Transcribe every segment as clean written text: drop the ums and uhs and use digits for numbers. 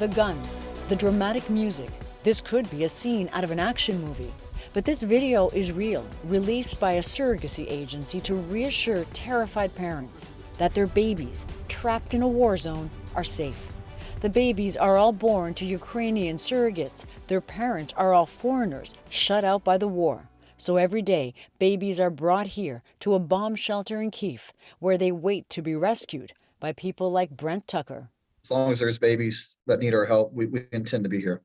The guns, the dramatic music. This could be a scene out of an action movie. But this video is real, released by a surrogacy agency to reassure terrified parents that their babies, trapped in a war zone, are safe. The babies are all born to Ukrainian surrogates. Their parents are all foreigners, shut out by the war. So every day, babies are brought here to a bomb shelter in Kyiv, where they wait to be rescued by people like Brent Tucker. As long as there's babies that need our help, we intend to be here.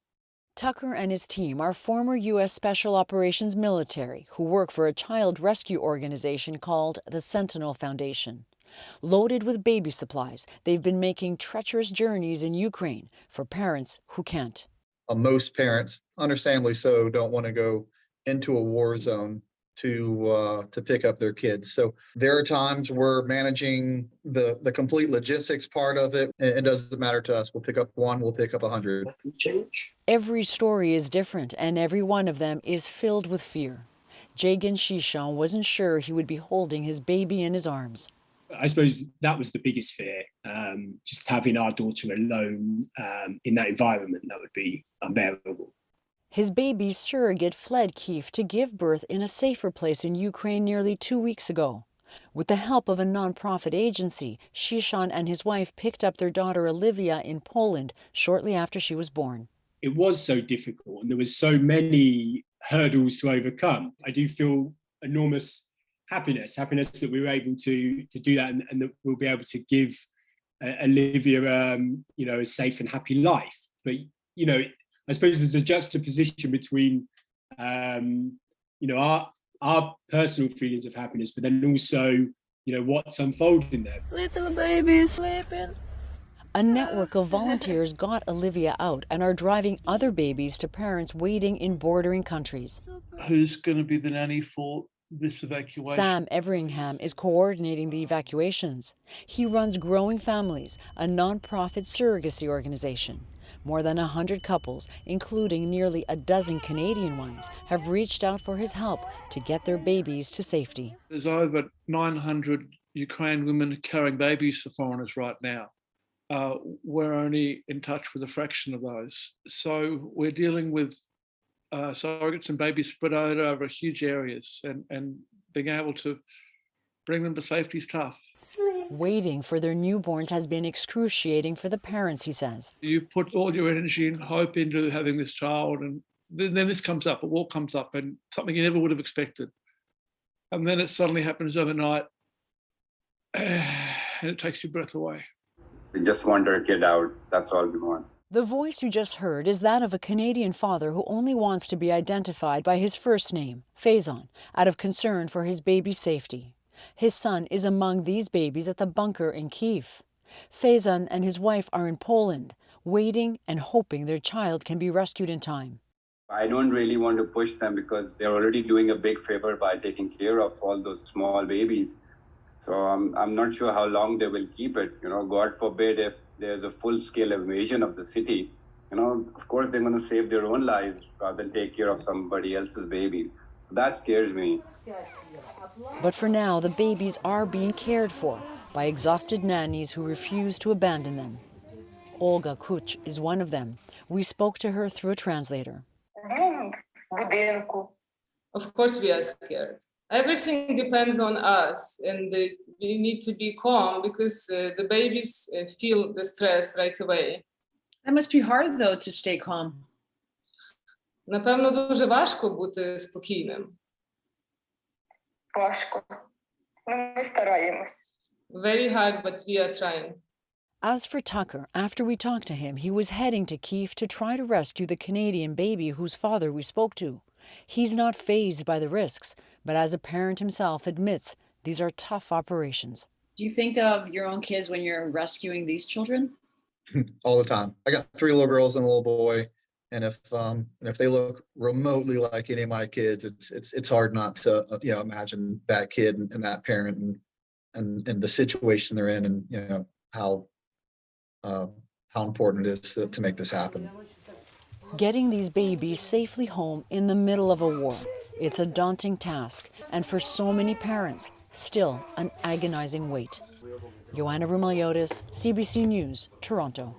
Tucker and his team are former U.S. Special Operations military who work for a child rescue organization called the Sentinel Foundation. Loaded with baby supplies, they've been making treacherous journeys in Ukraine for parents who can't. Most parents, understandably so, don't want to go into a war zone to pick up their kids. So there are times we're managing the complete logistics part of it. It doesn't matter to us. We'll pick up one, we'll pick up 100. Every story is different, and every one of them is filled with fear. Jagen Shasha wasn't sure he would be holding his baby in his arms. I suppose that was the biggest fear, just having our daughter alone in that environment. That would be unbearable. His baby's surrogate fled Kyiv to give birth in a safer place in Ukraine nearly 2 weeks ago. With the help of a non-profit agency, Shasha and his wife picked up their daughter Olivia in Poland shortly after she was born. It was so difficult and there was so many hurdles to overcome. I do feel enormous happiness that we were able to do that and that we'll be able to give Olivia, a safe and happy life. But, I suppose there's a juxtaposition between, our personal feelings of happiness, but then also, what's unfolding there. Little baby sleeping. A network of volunteers got Olivia out and are driving other babies to parents waiting in bordering countries. Who's going to be the nanny for this evacuation? Sam Everingham is coordinating the evacuations. He runs Growing Families, a non-profit surrogacy organization. More than 100 couples, including nearly a dozen Canadian ones, have reached out for his help to get their babies to safety. There's over 900 Ukrainian women carrying babies for foreigners right now. We're only in touch with a fraction of those. So we're dealing with surrogates and babies spread out over huge areas, and being able to bring them to safety is tough. Waiting for their newborns has been excruciating for the parents, he says. You put all your energy and hope into having this child, and then this comes up, a war comes up, and something you never would have expected. And then it suddenly happens overnight, and it takes your breath away. We just want our kid out. That's all we want. The voice you just heard is that of a Canadian father who only wants to be identified by his first name, Faison, out of concern for his baby's safety. His son is among these babies at the bunker in Kyiv. Faison and his wife are in Poland, waiting and hoping their child can be rescued in time. I don't really want to push them because they're already doing a big favor by taking care of all those small babies. So I'm not sure how long they will keep it. God forbid if there's a full-scale invasion of the city. Of course they're going to save their own lives rather than take care of somebody else's baby. That scares me. But for now, the babies are being cared for by exhausted nannies who refuse to abandon them. Olga Kuch is one of them. We spoke to her through a translator. Of course we are scared. Everything depends on us, and we need to be calm because the babies feel the stress right away. That must be hard, though, to stay calm. Напевно, дуже важко бути спокійним. Важко. Ми стараємось. Very hard, but we are trying. As for Tucker, after we talked to him, he was heading to Kyiv to try to rescue the Canadian baby whose father we spoke to. He's not fazed by the risks, but as a parent himself admits, these are tough operations. Do you think of your own kids when you're rescuing these children? All the time. I got 3 little girls and a little boy. And if they look remotely like any of my kids, it's hard not to imagine that kid and that parent and the situation they're in, and how important it is to make this happen. Getting these babies safely home in the middle of a war, it's a daunting task, and for so many parents, still an agonizing wait. Joanna Rumaliotis, CBC News, Toronto.